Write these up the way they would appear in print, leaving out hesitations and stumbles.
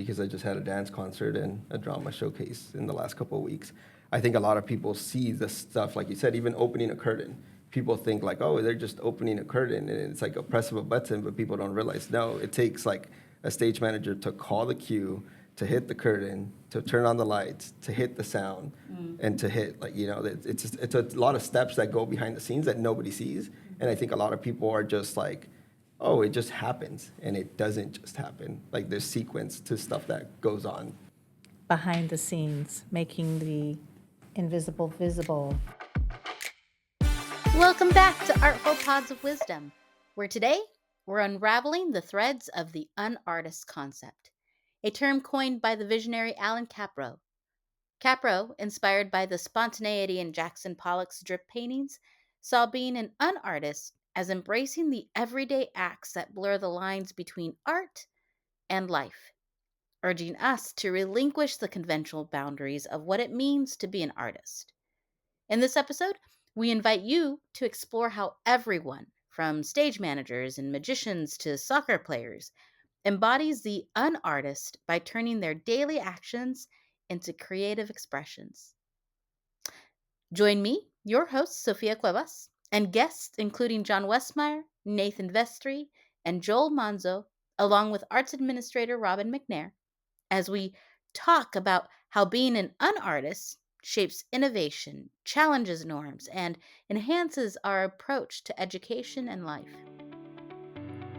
because I just had a dance concert and a drama showcase in the last couple of weeks. I think a lot of people see the stuff, like you said, even opening a curtain. People think like, oh, they're just opening a curtain and it's like a press of a button, but people don't realize, no, it takes like a stage manager to call the cue, to hit the curtain, to turn on the lights, to hit the sound, and to hit, like, it's a lot of steps that go behind the scenes that nobody sees. And I think a lot of people are just like, oh, it just happens. And it doesn't just happen. Like, there's sequence to stuff that goes on. Behind the scenes, making the invisible visible. Welcome back to Artful Pods of Wisdom, where today we're unraveling the threads of the unartist concept, a term coined by the visionary Allan Kaprow. Kaprow, inspired by the spontaneity in Jackson Pollock's drip paintings, saw being an unartist as embracing the everyday acts that blur the lines between art and life, urging us to relinquish the conventional boundaries of what it means to be an artist. In this episode, we invite you to explore how everyone, from stage managers and magicians to soccer players, embodies the unartist by turning their daily actions into creative expressions. Join me, your host, Sofia Cuevas, and guests including John Westmeyer, Nathan Vestry, and Joel Manzo, along with arts administrator Robin McNair, as we talk about how being an unartist shapes innovation, challenges norms, and enhances our approach to education and life.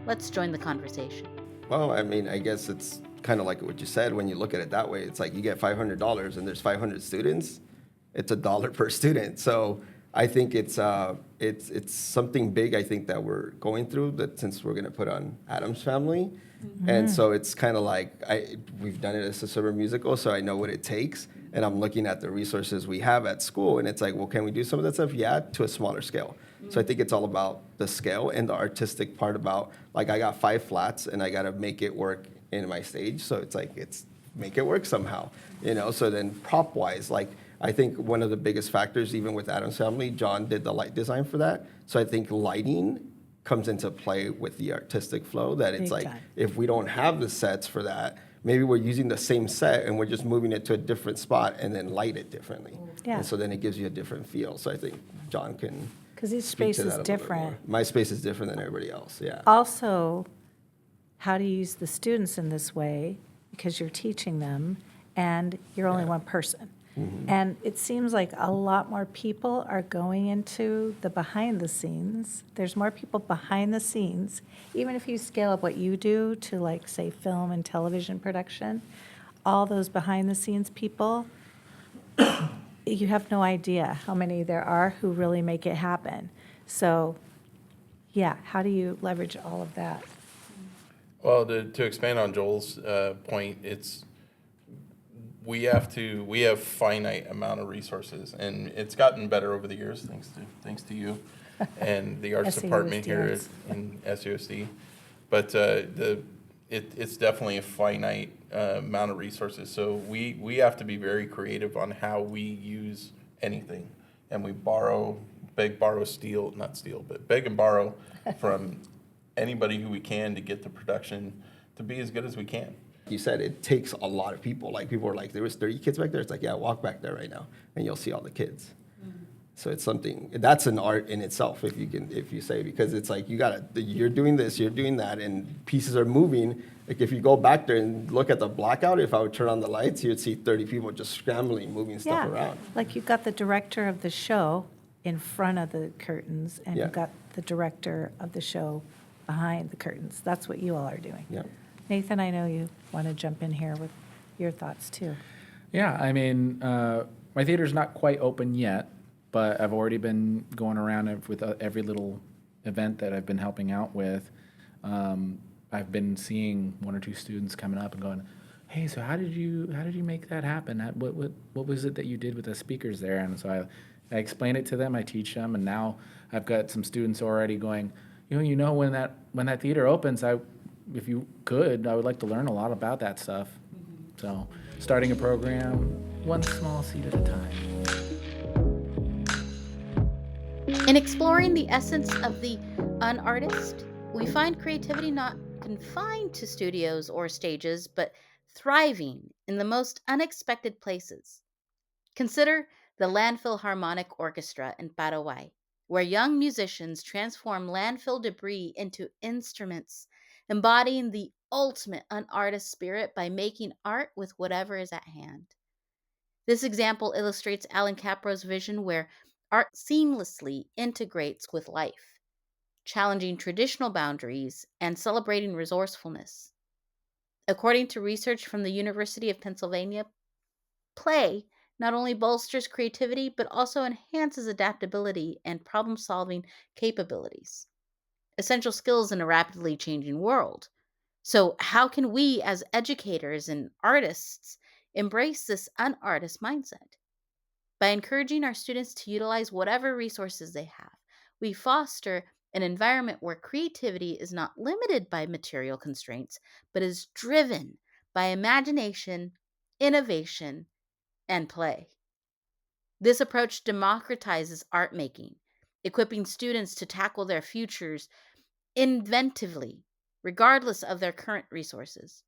Let's join the conversation. Well, I mean, I guess it's kind of like what you said. When you look at it that way, it's like you get $500 and there's 500 students. It's $1 per student. So I think it's something big. I think that we're going through that since we're going to put on Addams Family, and so it's kind of like we've done it as a summer musical, so I know what it takes. And I'm looking at the resources we have at school, and it's like, well, can we do some of that stuff? Yeah, to a smaller scale. So I think it's all about the scale and the artistic part about, like, I got 5 flats, and I got to make it work in my stage. So it's like, make it work somehow, So then prop-wise, like, I think one of the biggest factors, even with Addams Family, John did the light design for that. So I think lighting comes into play with the artistic flow, that it's like, if we don't have the sets for that, maybe we're using the same set and we're just moving it to a different spot and then light it differently. Yeah. And so then it gives you a different feel. So I think John can Because each speak space to that is a little bit different. more. My space is different than everybody else, yeah. Also, how to use the students in this way, because you're teaching them and you're only one person. And it seems like a lot more people are going into the behind the scenes. There's more people behind the scenes. Even if you scale up what you do to, like, say, film and television production, all those behind the scenes people, you have no idea how many there are who really make it happen. So, yeah, how do you leverage all of that? Well, to expand on Joel's point, we have finite amount of resources, and it's gotten better over the years thanks to you and the arts department here in SAUSD. But it's definitely a finite amount of resources. So we have to be very creative on how we use anything, and we beg and borrow from anybody who we can to get the production to be as good as we can. You said it takes a lot of people. Like, people are like, there was 30 kids back there. It's like, yeah, walk back there right now, and you'll see all the kids. So it's something that's an art in itself, if you say, because it's like you're doing this, you're doing that, and pieces are moving. Like, if you go back there and look at the blackout, if I would turn on the lights, you'd see 30 people just scrambling, moving stuff around. Like, you've got the director of the show in front of the curtains, and you've got the director of the show behind the curtains. That's what you all are doing. Yeah. Nathan, I know you want to jump in here with your thoughts too. Yeah, I mean, my theater's not quite open yet, but I've already been going around with every little event that I've been helping out with. I've been seeing 1 or 2 students coming up and going, "Hey, so how did you make that happen? What was it that you did with the speakers there?" And so I explain it to them, I teach them, and now I've got some students already going, when that theater opens, if you could, I would like to learn a lot about that stuff. So, starting a program, one small seed at a time. In exploring the essence of the unartist, we find creativity not confined to studios or stages, but thriving in the most unexpected places. Consider the Landfill Harmonic Orchestra in Paraguay, where young musicians transform landfill debris into instruments, embodying the ultimate unartist spirit by making art with whatever is at hand. This example illustrates Allan Kaprow's vision where art seamlessly integrates with life, challenging traditional boundaries and celebrating resourcefulness. According to research from the University of Pennsylvania, play not only bolsters creativity but also enhances adaptability and problem solving capabilities, essential skills in a rapidly changing world. So, how can we as educators and artists embrace this unartist mindset? By encouraging our students to utilize whatever resources they have, we foster an environment where creativity is not limited by material constraints, but is driven by imagination, innovation, and play. This approach democratizes art making, equipping students to tackle their futures inventively, regardless of their current resources.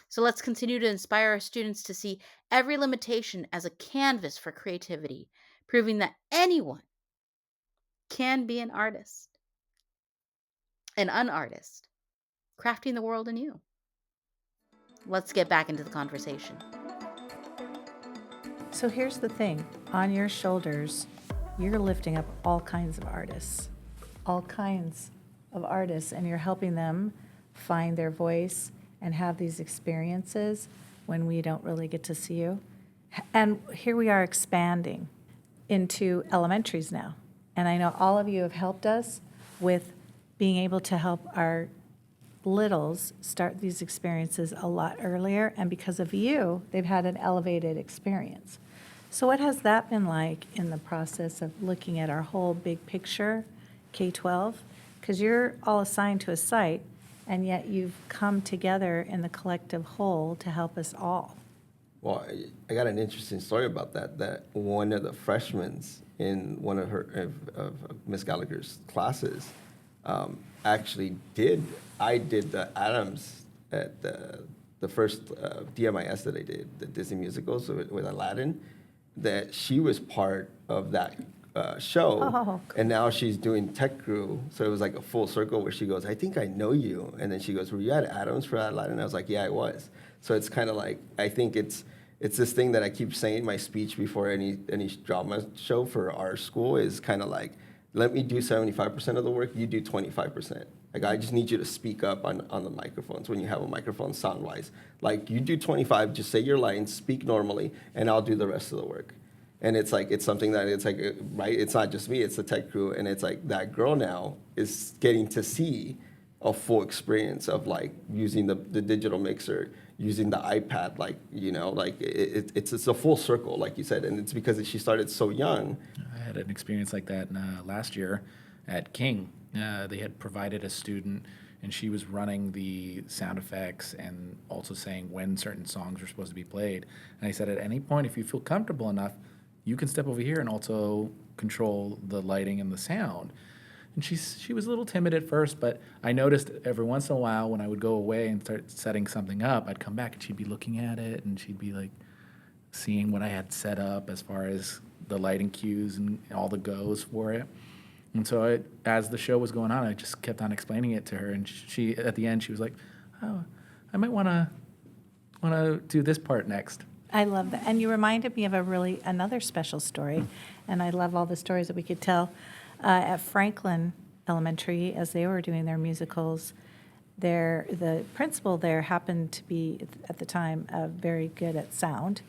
So let's continue to inspire our students to see every limitation as a canvas for creativity, proving that anyone can be an artist, an unartist, crafting the world anew. Let's get back into the conversation. So here's the thing. On your shoulders, you're lifting up all kinds of artists, and you're helping them find their voice and have these experiences when we don't really get to see you. And here we are expanding into elementaries now. And I know all of you have helped us with being able to help our littles start these experiences a lot earlier. And because of you, they've had an elevated experience. So what has that been like in the process of looking at our whole big picture, K-12? Because you're all assigned to a site, and yet you've come together in the collective whole to help us all. Well, I got an interesting story about that. That one of the freshmen in one of of Miss Gallagher's classes actually did. I did the Adams at the first DMIS that I did, the Disney musicals with Aladdin. That she was part of that show, Oh, cool. and now she's doing tech crew. So it was like a full circle where she goes, "I think I know you," and then she goes, "Were you at Adams for Aladdin?" And I was like, "Yeah, I was." So it's kind of like, I think it's this thing that I keep saying in my speech before any drama show for our school is kind of like, let me do 75% of the work, you do 25%. Like, I just need you to speak up on the microphones when you have a microphone sound-wise. Like, you do 25, just say your lines, speak normally, and I'll do the rest of the work. And it's like, it's something that it's like, right, it's not just me, it's the tech crew, and it's like that girl now is getting to see a full experience of like using the digital mixer, using the iPad, like, you know, like it's a full circle, like you said, and it's because she started so young. I had an experience like that last year at King. They had provided a student, and she was running the sound effects and also saying when certain songs were supposed to be played. And I said, at any point, if you feel comfortable enough, you can step over here and also control the lighting and the sound. And she was a little timid at first, but I noticed every once in a while when I would go away and start setting something up, I'd come back and she'd be looking at it, and she'd be like seeing what I had set up as far as the lighting cues and all the goes for it. And so as the show was going on, I just kept on explaining it to her, and she at the end she was like, "Oh, I might want to do this part next." I love that. And you reminded me of another special story, and I love all the stories that we could tell. At Franklin Elementary, as they were doing their musicals, the principal there happened to be, at the time, very good at sound,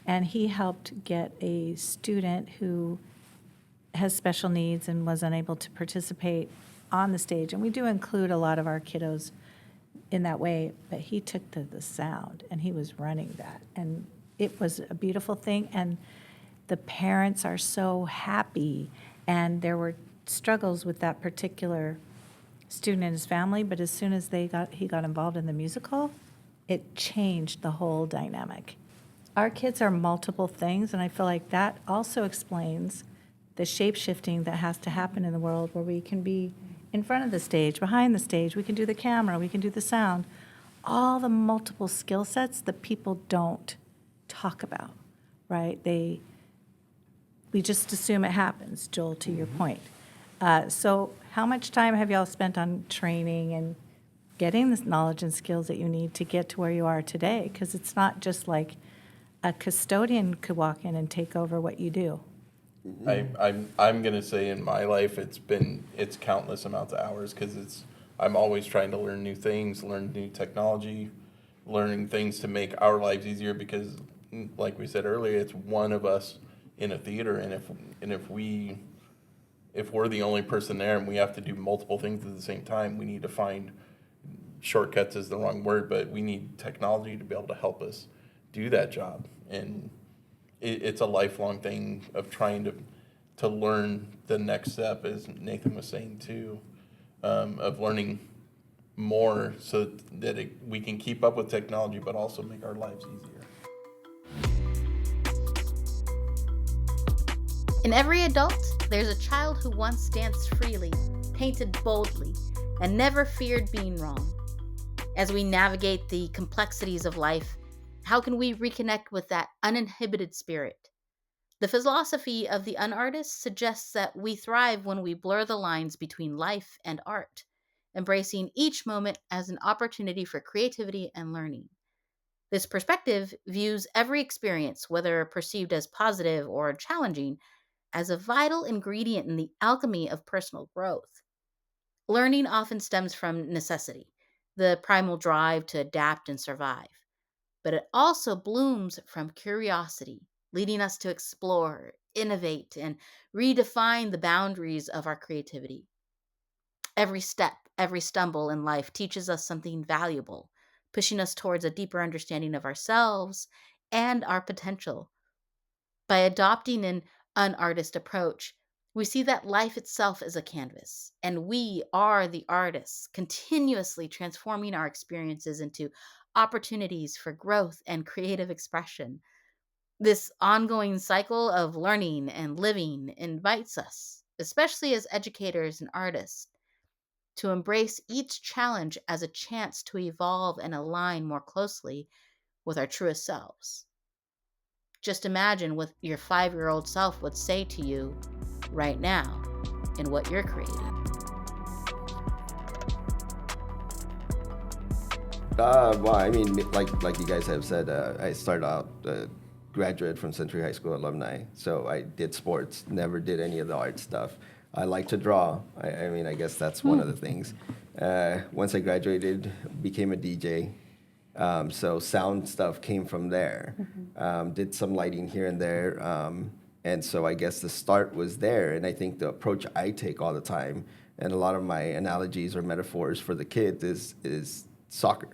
and he helped get a student who has special needs and was unable to participate on the stage. And we do include a lot of our kiddos in that way, but he took to the sound, and he was running that. And it was a beautiful thing, and the parents are so happy. And there were struggles with that particular student and his family, but as soon as he got involved in the musical, it changed the whole dynamic. Our kids are multiple things, and I feel like that also explains the shape-shifting that has to happen in the world, where we can be in front of the stage, behind the stage, we can do the camera, we can do the sound. all the multiple skill sets that people don't talk about, right? We just assume it happens, Joel, to your point. So how much time have y'all spent on training and getting this knowledge and skills that you need to get to where you are today? Because it's not just like a custodian could walk in and take over what you do. I'm gonna say in my life it's countless amounts of hours, because I'm always trying to learn new things, learn new technology, learning things to make our lives easier, because like we said earlier, it's one of us in a theater, and if we're the only person there and we have to do multiple things at the same time, we need to find shortcuts is the wrong word, but we need technology to be able to help us do that job. And it's a lifelong thing of trying to learn the next step, as Nathan was saying too, of learning more so that we can keep up with technology, but also make our lives easier. In every adult, there's a child who once danced freely, painted boldly, and never feared being wrong. As we navigate the complexities of life, how can we reconnect with that uninhibited spirit? The philosophy of the unartist suggests that we thrive when we blur the lines between life and art, embracing each moment as an opportunity for creativity and learning. This perspective views every experience, whether perceived as positive or challenging, as a vital ingredient in the alchemy of personal growth. Learning often stems from necessity, the primal drive to adapt and survive, but it also blooms from curiosity, leading us to explore, innovate, and redefine the boundaries of our creativity. Every step, every stumble in life teaches us something valuable, pushing us towards a deeper understanding of ourselves and our potential. By adopting an unartist approach, we see that life itself is a canvas, and we are the artists, continuously transforming our experiences into opportunities for growth and creative expression. This ongoing cycle of learning and living invites us, especially as educators and artists, to embrace each challenge as a chance to evolve and align more closely with our truest selves. Just imagine what your 5-year-old self would say to you right now in what you're creating. Well, I mean, like you guys have said, I started out graduate from Century High School alumni, so I did sports, never did any of the art stuff. I like to draw. I mean, I guess that's one of the things. Once I graduated, became a DJ. So sound stuff came from there. Did some lighting here and there. And so I guess the start was there. And I think the approach I take all the time, and a lot of my analogies or metaphors for the kids is soccer.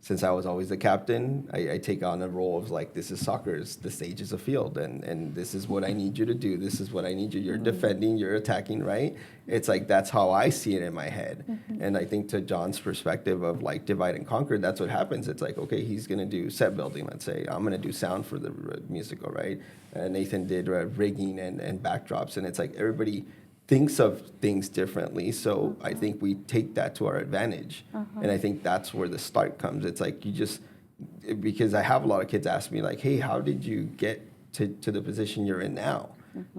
Since I was always the captain, I take on a role of like, this is soccer, the stage is a field, and this is what I need you to do. This is what I need you. You're defending, you're attacking, right? It's like, that's how I see it in my head. And I think to John's perspective of like divide and conquer, that's what happens. It's like, okay, he's gonna do set building, let's say. I'm gonna do sound for the musical, right? Nathan did rigging and backdrops, and it's like everybody thinks of things differently, so I think we take that to our advantage. And I think that's where the start comes. It's like because I have a lot of kids ask me like, hey, how did you get to the position you're in now?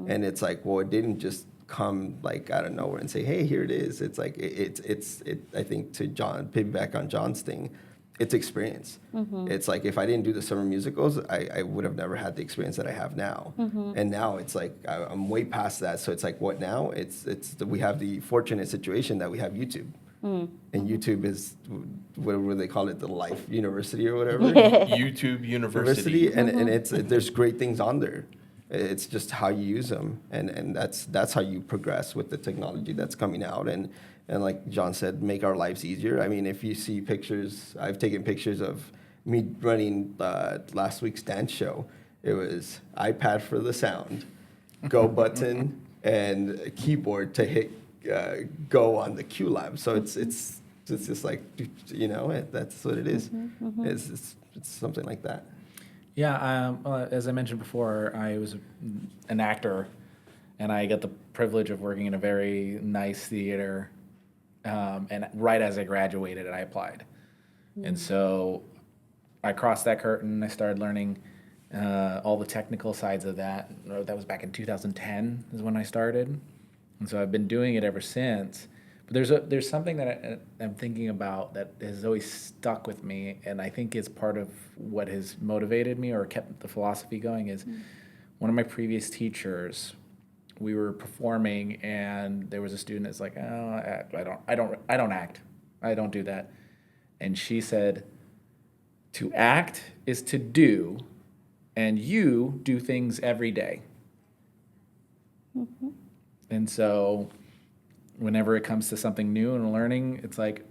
And it's like, well, it didn't just come like out of nowhere and say, hey, here it is. It's like, I think to John, piggyback on John's thing, it's experience. It's like, if I didn't do the summer musicals, I would have never had the experience that I have now. And now it's like, I'm way past that. So it's like, what now? We have the fortunate situation that we have YouTube. And YouTube is, what they call it, the life university or whatever. YouTube University. And there's great things on there. It's just how you use them, and that's how you progress with the technology that's coming out. And like John said, make our lives easier. I mean, if you see pictures, I've taken pictures of me running last week's dance show. It was iPad for the sound, go button, and a keyboard to hit go on the QLab. So it's just like, you know, that's what it is. It's something like that. Yeah, as I mentioned before, I was an actor, and I got the privilege of working in a very nice theater. And right as I graduated, I applied. And so I crossed that curtain. I started learning all the technical sides of that. That was back in 2010 is when I started. And so I've been doing it ever since. But there's something that I'm thinking about that has always stuck with me, and I think is part of what has motivated me or kept the philosophy going is one of my previous teachers, we were performing, and there was a student that's like, oh, I don't act. I don't do that. And she said, to act is to do, and you do things every day. Mm-hmm. And so whenever it comes to something new and learning, it's like,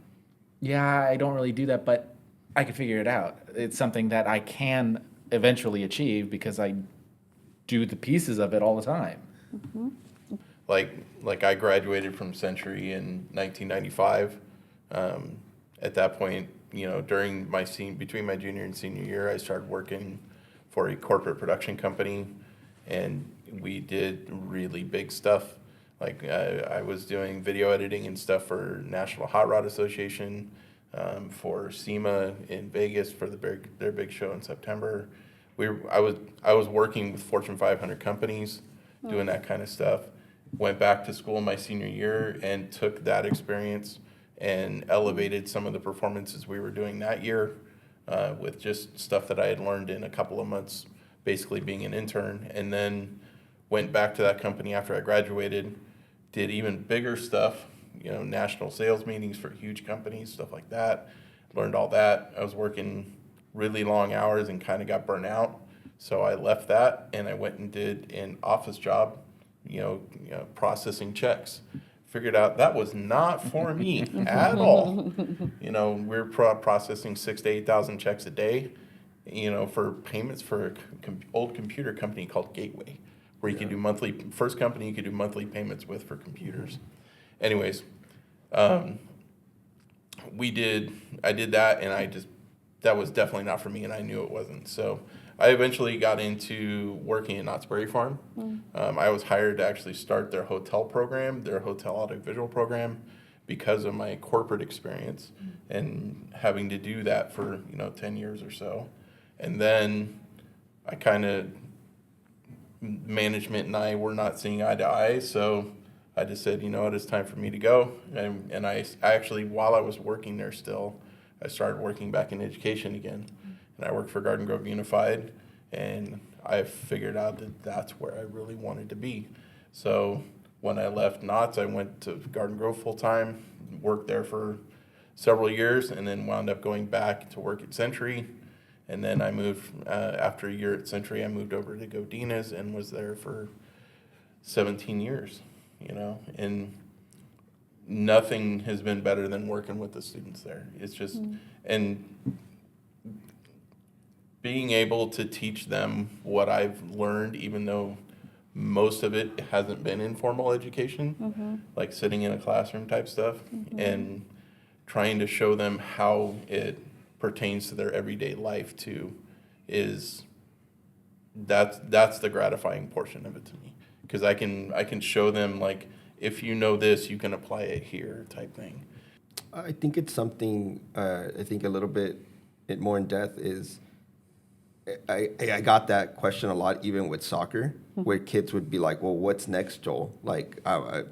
yeah, I don't really do that, but I can figure it out. It's something that I can eventually achieve because I do the pieces of it all the time. Mm-hmm. Like I graduated from Century in 1995. At that point, during between my junior and senior year, I started working for a corporate production company, and we did really big stuff. Like I was doing video editing and stuff for National Hot Rod Association, for SEMA in Vegas for their big show in September. I was working with Fortune 500 companies, doing that kind of stuff. Went back to school my senior year and took that experience and elevated some of the performances we were doing that year with just stuff that I had learned in a couple of months, basically being an intern. And then went back to that company after I graduated, did even bigger stuff, national sales meetings for huge companies, stuff like that. Learned all that. I was working really long hours and kind of got burnt out. So I left that and I went and did an office job, processing checks. Figured out that was not for me at all. We're processing 6,000 to 8,000 checks a day, for payments for an old computer company called Gateway, where you could do first company you could do monthly payments with for computers. Anyways, I did that, and that was definitely not for me, and I knew it wasn't. So I eventually got into working at Knott's Berry Farm. I was hired to actually start their hotel program, their hotel audiovisual program, because of my corporate experience and having to do that for 10 years or so. And then management and I were not seeing eye to eye, so I just said, it's time for me to go. And I actually, while I was working there still, I started working back in education again. And I worked for Garden Grove Unified, and I figured out that that's where I really wanted to be. So when I left Knott's, I went to Garden Grove full-time, worked there for several years, and then wound up going back to work at Century. And then I moved, after a year at Century, I moved over to Godina's and was there for 17 years, and nothing has been better than working with the students there. It's just, and being able to teach them what I've learned, even though most of it hasn't been in formal education, like sitting in a classroom type stuff, and trying to show them how it pertains to their everyday life too, that's the gratifying portion of it to me, because I can show them, like, if you know this, you can apply it here type thing. I think it's something, I think a little bit more in depth is, I got that question a lot, even with soccer, where kids would be like, well, what's next, Joel? Like,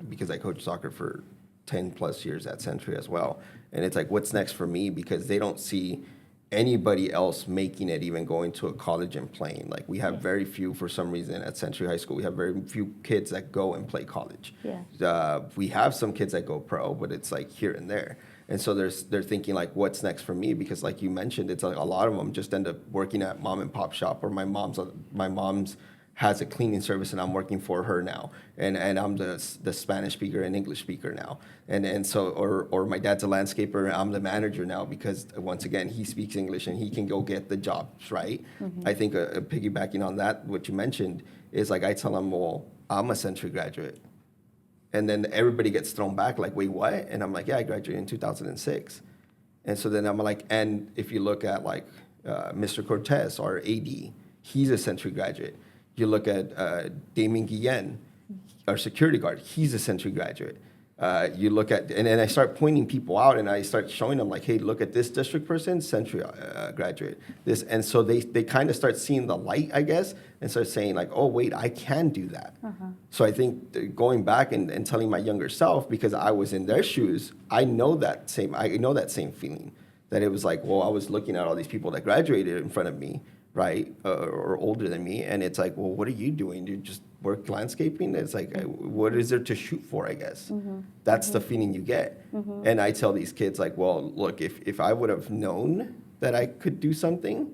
because I coached soccer for 10 plus years at Century as well. And it's like, what's next for me? Because they don't see anybody else making it, even going to a college and playing. Like, we have very few, for some reason, at Century High School, we have very few kids that go and play college. We have some kids that go pro, but it's like here and there. And so they're thinking, like, what's next for me? Because like you mentioned, it's like a lot of them just end up working at mom and pop shop, or my mom's has a cleaning service and I'm working for her now, and I'm the Spanish speaker and English speaker now, and so or my dad's a landscaper and I'm the manager now, because once again he speaks English and he can go get the jobs, right? I think piggybacking on that, what you mentioned is, like, I tell them, well, I'm a Century graduate. And then everybody gets thrown back, like, wait, what? And I'm like, yeah, I graduated in 2006. And so then I'm like, and if you look at, like, Mr. Cortez, our AD, he's a Century graduate. You look at Damien Guillen, our security guard, he's a Century graduate. You look at, and then I start pointing people out, and I start showing them like, hey, look at this district person, Century graduate. This, and so they kind of start seeing the light, I guess, and start saying like, oh wait, I can do that. So I think going back and telling my younger self, because I was in their shoes, I know that same feeling, that it was like, well, I was looking at all these people that graduated in front of me, right, or older than me, and it's like, well, what are you doing? Do you just work landscaping? It's like, what is there to shoot for, I guess? That's the feeling you get. And I tell these kids, like, well, look, if I would have known that I could do something,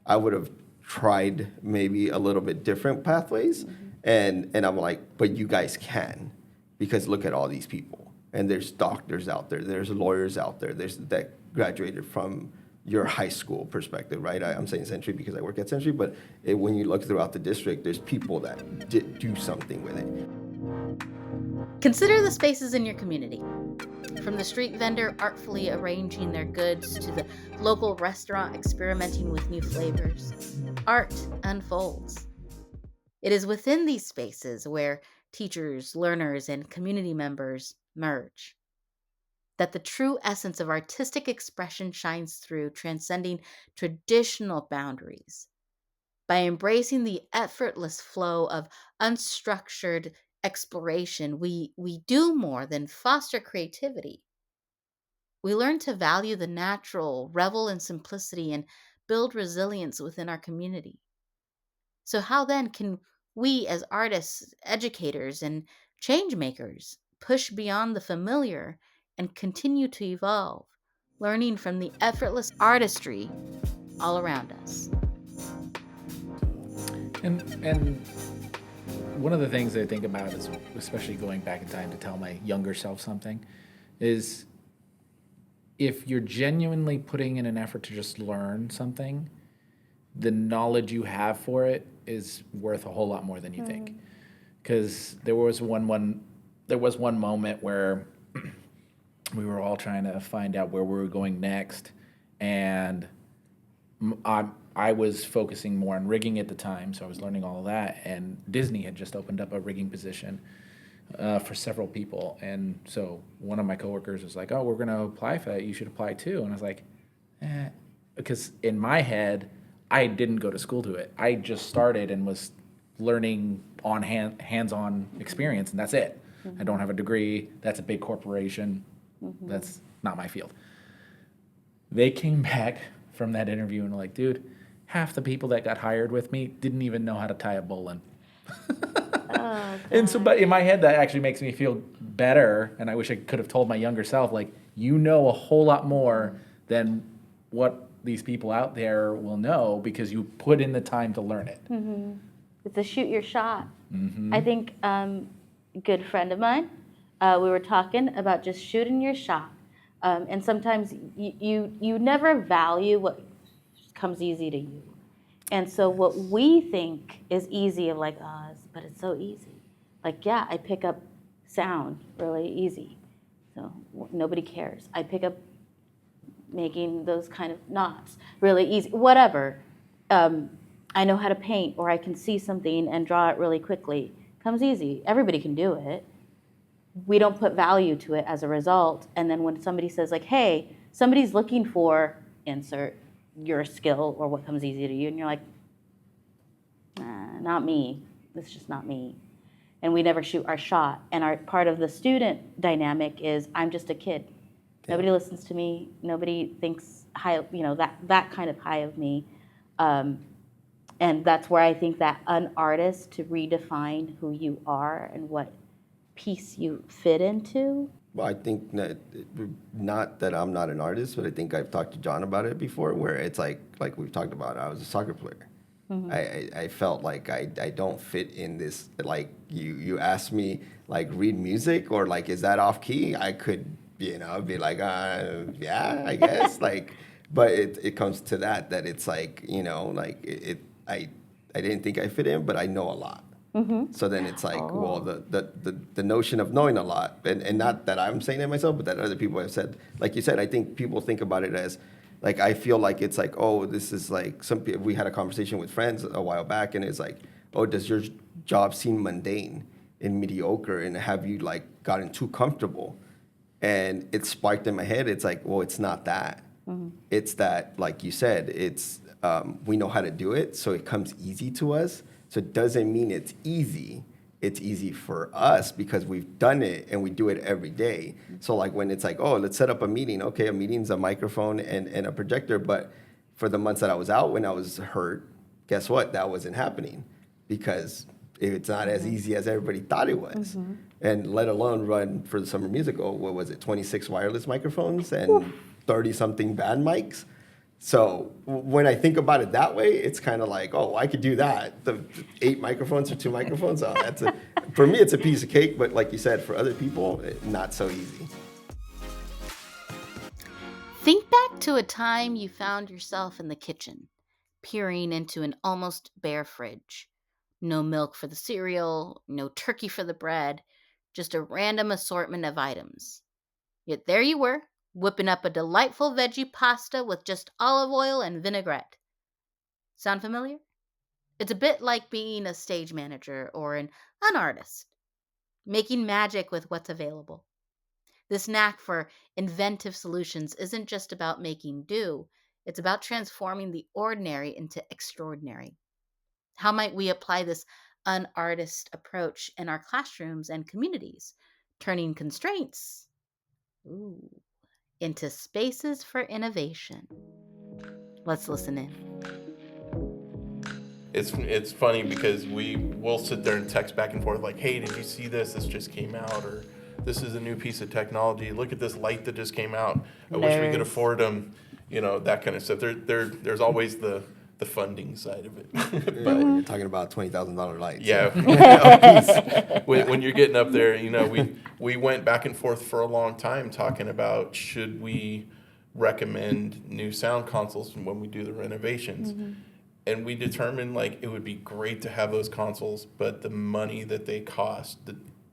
I would have tried maybe a little bit different pathways. And I'm like, but you guys can, because look at all these people. And there's doctors out there, there's lawyers out there, there's that graduated from your high school perspective, right? I'm saying Century because I work at Century, but when you look throughout the district, there's people that did do something with it. Consider the spaces in your community. From the street vendor artfully arranging their goods to the local restaurant experimenting with new flavors, art unfolds. It is within these spaces where teachers, learners, and community members merge that the true essence of artistic expression shines through, transcending traditional boundaries. By embracing the effortless flow of unstructured exploration, we do more than foster creativity. We learn to value the natural, revel in simplicity, and build resilience within our community. So how then can we as artists, educators, and change makers push beyond the familiar and continue to evolve, learning from the effortless artistry all around us? And one of the things I think about is, especially going back in time to tell my younger self something, is if you're genuinely putting in an effort to just learn something, the knowledge you have for it is worth a whole lot more than you think. Because there was one moment where we were all trying to find out where we were going next, and I was focusing more on rigging at the time, so I was learning all of that, and Disney had just opened up a rigging position for several people, and so one of my coworkers was like, oh, we're going to apply for that, you should apply too, and I was like, because in my head, I didn't go to school to it. I just started and was learning on hands-on experience, and that's it. I don't have a degree, that's a big corporation, that's not my field. They came back from that interview and were like, dude, half the people that got hired with me didn't even know how to tie a bowline. And so, but in my head, that actually makes me feel better, and I wish I could have told my younger self, like, you know a whole lot more than what these people out there will know because you put in the time to learn it. It's a shoot your shot. I think a good friend of mine, we were talking about just shooting your shot. And sometimes you never value what comes easy to you. And so what we think is easy of like, but it's so easy. Like, yeah, I pick up sound really easy. So nobody cares. I pick up making those kind of knots really easy, whatever. I know how to paint, or I can see something and draw it really quickly. Comes easy. Everybody can do it. We don't put value to it as a result. And then when somebody says like, hey, somebody's looking for insert your skill or what comes easy to you, and you're like, nah, not me. It's just not me. And we never shoot our shot. And our part of the student dynamic is I'm just a kid. Nobody listens to me. Nobody thinks high, that kind of high of me. And that's where I think that an artist to redefine who you are and what piece you fit into. Well, I think not that I'm not an artist, but I think I've talked to John about it before, where it's like we've talked about, I was a soccer player. I felt like I don't fit in this, like you asked me, like read music or like, is that off key? I could, be like, yeah, I guess. But it comes to that it's like, I didn't think I fit in, but I know a lot. So then it's like, well, the notion of knowing a lot, and not that I'm saying it myself, but that other people have said, like you said, I think people think about it as, like, I feel like it's like, oh, this is like, we had a conversation with friends a while back, and it's like, oh, does your job seem mundane? and mediocre, and have you like gotten too comfortable? And it sparked in my head. It's like, well, it's not that. It's that, like you said, it's we know how to do it, so it comes easy to us. So it doesn't mean it's easy. It's easy for us because we've done it and we do it every day. So like when it's like, oh, let's set up a meeting. Okay, a meeting's a microphone and a projector. But for the months that I was out when I was hurt, guess what? That wasn't happening because it's not as easy as everybody thought it was. And let alone run for the summer musical, what was it, 26 wireless microphones and 30-something band mics? So when I think about it that way, it's kind of like, oh, I could do that. The 8 microphones or 2 microphones, oh, for me, it's a piece of cake. But like you said, for other people, not so easy. Think back to a time you found yourself in the kitchen, peering into an almost bare fridge. No milk for the cereal, no turkey for the bread, just a random assortment of items. Yet there you were, whipping up a delightful veggie pasta with just olive oil and vinaigrette. Sound familiar? It's a bit like being a stage manager or an artist, making magic with what's available. This knack for inventive solutions isn't just about making do, it's about transforming the ordinary into extraordinary. How might we apply this unartist approach in our classrooms and communities, turning constraints into spaces for innovation? Let's listen in. It's funny because we'll sit there and text back and forth like, hey, did you see this? This just came out, or this is a new piece of technology. Look at this light that just came out. I wish we could afford them. That kind of stuff. There's always the funding side of it. But when you're talking about $20,000 lights. Yeah. when you're getting up there, we went back and forth for a long time talking about should we recommend new sound consoles when we do the renovations. And we determined like it would be great to have those consoles, but the money that they cost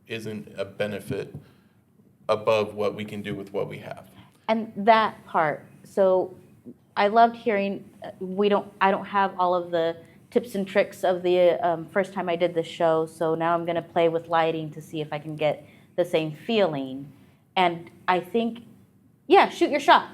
isn't a benefit above what we can do with what we have. And that part, so I loved hearing, I don't have all of the tips and tricks of the first time I did this show, so now I'm gonna play with lighting to see if I can get the same feeling. And I think, yeah, shoot your shot.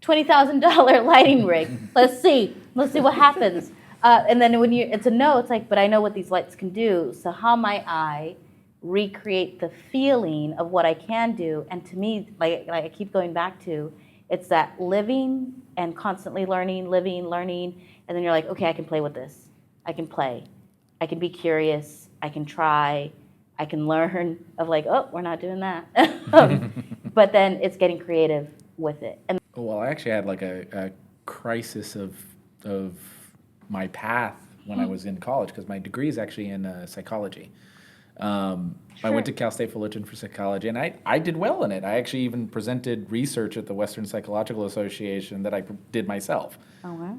$20,000 lighting rig. Let's see what happens. And then when it's a no, it's like, but I know what these lights can do. So how might I recreate the feeling of what I can do? And to me, like I keep going back to, it's that living and constantly learning, learning, and then you're like, okay, I can play with this. I can play. I can be curious. I can try. I can learn of like, oh, we're not doing that. But then it's getting creative with it. And well, I actually had like a crisis of my path when I was in college because my degree is actually in psychology. I went to Cal State Fullerton for psychology, and I did well in it. I actually even presented research at the Western Psychological Association that I did myself. Oh, wow.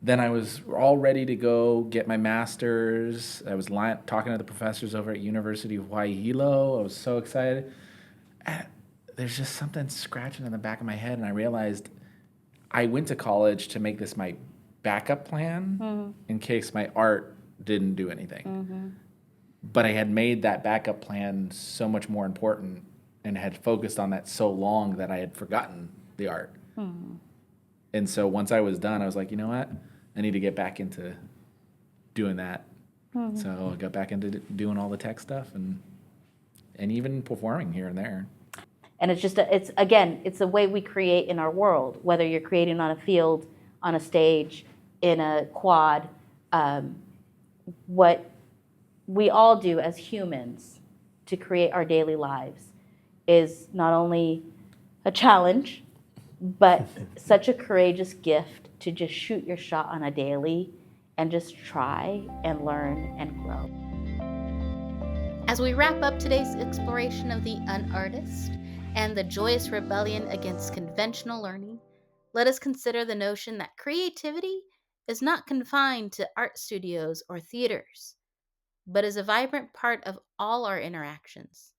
Then I was all ready to go get my master's. I was talking to the professors over at University of Hawaii Hilo. I was so excited. There's just something scratching in the back of my head, and I realized I went to college to make this my backup plan in case my art didn't do anything. But I had made that backup plan so much more important and had focused on that so long that I had forgotten the art. And so once I was done, I was like, you know what? I need to get back into doing that. So I got back into doing all the tech stuff and even performing here and there. And it's just, it's a way we create in our world, whether you're creating on a field, on a stage, in a quad. What we all do as humans to create our daily lives is not only a challenge, but such a courageous gift to just shoot your shot on a daily and just try and learn and grow. As we wrap up today's exploration of the unartist and the joyous rebellion against conventional learning, let us consider the notion that creativity is not confined to art studios or theaters, but is a vibrant part of all our interactions.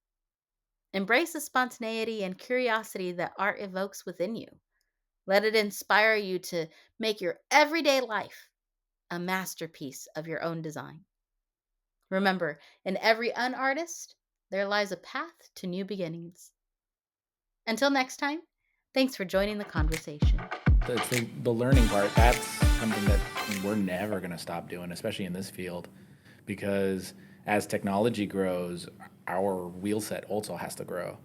Embrace the spontaneity and curiosity that art evokes within you. Let it inspire you to make your everyday life a masterpiece of your own design. Remember, in every unartist, there lies a path to new beginnings. Until next time, thanks for joining the conversation. The learning part, that's something that we're never going to stop doing, especially in this field, because as technology grows, our wheel set also has to grow.